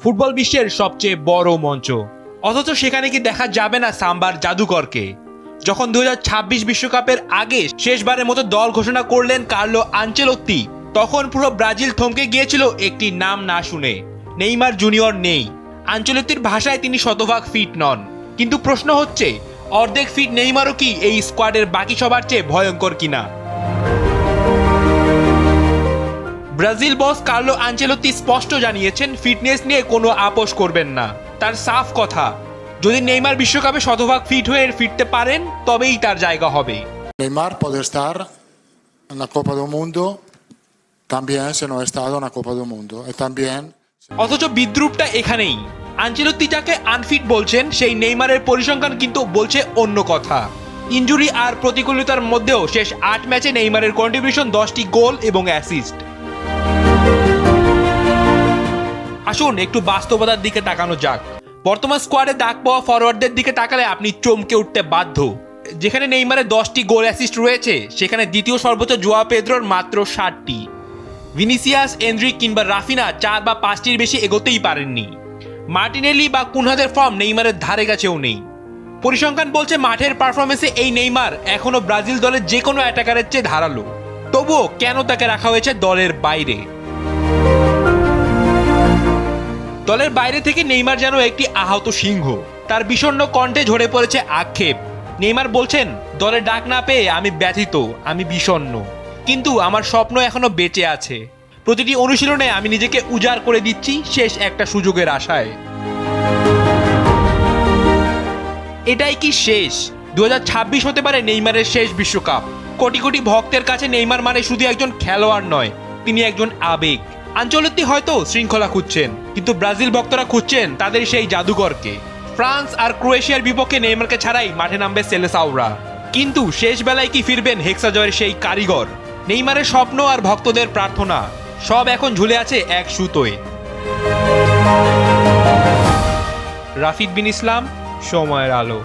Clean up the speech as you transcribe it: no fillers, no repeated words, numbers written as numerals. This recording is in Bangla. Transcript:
ফুটবল বিশ্বের সবচেয়ে বড় মঞ্চ, অথচ সেখানে কি দেখা যাবে না সাম্বার জাদুকরকে? যখন 2026 বিশ্বকাপের আগে শেষবারের মতো দল ঘোষণা করলেন কার্লো আনচেলত্তি, তখন পুরো ব্রাজিল থমকে গিয়েছিল একটি নাম না শুনে। নেইমার জুনিয়র নেই। আনচেলত্তির ভাষায় তিনি শতভাগ ফিট নন। কিন্তু প্রশ্ন হচ্ছে, অর্ধেক ফিট নেইমারও কি এই স্কোয়াডের বাকি সবার চেয়ে ভয়ঙ্কর কিনা? ব্রাজিল বস কার্লো আনচেলত্তি স্পষ্ট জানিয়েছেন ফিটনেস নিয়ে কোনো আপোষ করবেন না। তার সাফ কথা, যদি নেইমার বিশ্বকাপে শতভাগ ফিট হয়ে ফিরতে পারেন তবেই তার জায়গা হবে। Neymar puede estar en la Copa del Mundo también si no ha estado en la Copa del Mundo y también অথচ বিদ্রুপটা এখানেই। আনচেলত্তি যাকে আনফিট বলছেন সেই নেইমারের পরিসংখ্যান কিন্তু বলছে অন্য কথা। ইনজুরি আর প্রতিকূলতার মধ্যেও শেষ 8 ম্যাচে নেইমারের কন্ট্রিবিউশন 10টি গোল এবং অ্যাসিস্ট। আসুন একটু বাস্তবতার দিকে তাকানো যাক। বর্তমান স্কোয়াডে দাগ পাওয়া ফরওয়ার্ডদের দিকে তাকালে আপনি চমকে উঠতে বাধ্য। যেখানে নেইমারের 10টি গোল অ্যাসিস্ট রয়েছে, সেখানে দ্বিতীয় সর্বোচ্চ জোয়া পেদ্রোর মাত্র 7টি। ভিনিসিয়াস, এন্ড্রিক কিংবা রাফিনা 4 বা 5টির বেশি এগোতেই পারেননি। মার্টিনেলি বা কুনহাদের ফর্ম নেইমারের ধারে কাছেও নেই। পরিসংখ্যান বলছে মাঠের পারফরমেন্সে এই নেইমার এখনো ব্রাজিল দলের যে কোনো অ্যাটাকারের চেয়ে ধারালো। তবুও কেন তাকে রাখা হয়েছে দলের বাইরে? দলের বাইরে থেকে নেইমার যেন একটি আহত সিংহ। তার বিষণ্ণ কণ্ঠে ঝরে পড়েছে আক্ষেপ। নেইমার বলছেন, দলে ডাক না পেয়ে আমি ব্যথিত, আমি বিষণ্ণ, কিন্তু আমার স্বপ্ন এখনো বেঁচে আছে। প্রতিটি অনুশীলনে আমি নিজেকে উজাড় করে দিচ্ছি শেষ একটা সুযোগের আশায়। এটাই কি শেষ? 2026 হতে পারে নেইমারের শেষ বিশ্বকাপ। কোটি কোটি ভক্তের কাছে নেইমার মানে শুধু একজন খেলোয়াড় নয়, তিনি একজন আবেগ। আনচেলত্তি হয়তো শৃঙ্খলা খুঁজছেন, কিন্তু ব্রাজিল ভক্তরা খুঁজছেন তাদের সেই জাদুকরকে। ফ্রান্স আর ক্রোয়েশিয়ার বিপক্ষে নেইমারকে ছাড়াই মাঠে নামবে সেলেসাওরা। কিন্তু শেষ বেলায় কি ফিরবেন হেক্সা জয়ের সেই কারিগর? নেইমারের স্বপ্ন আর ভক্তদের প্রার্থনা সব এখন ঝুলে আছে এক সুতোয়। রাফিদ বিন ইসলাম, সময়ের আলো।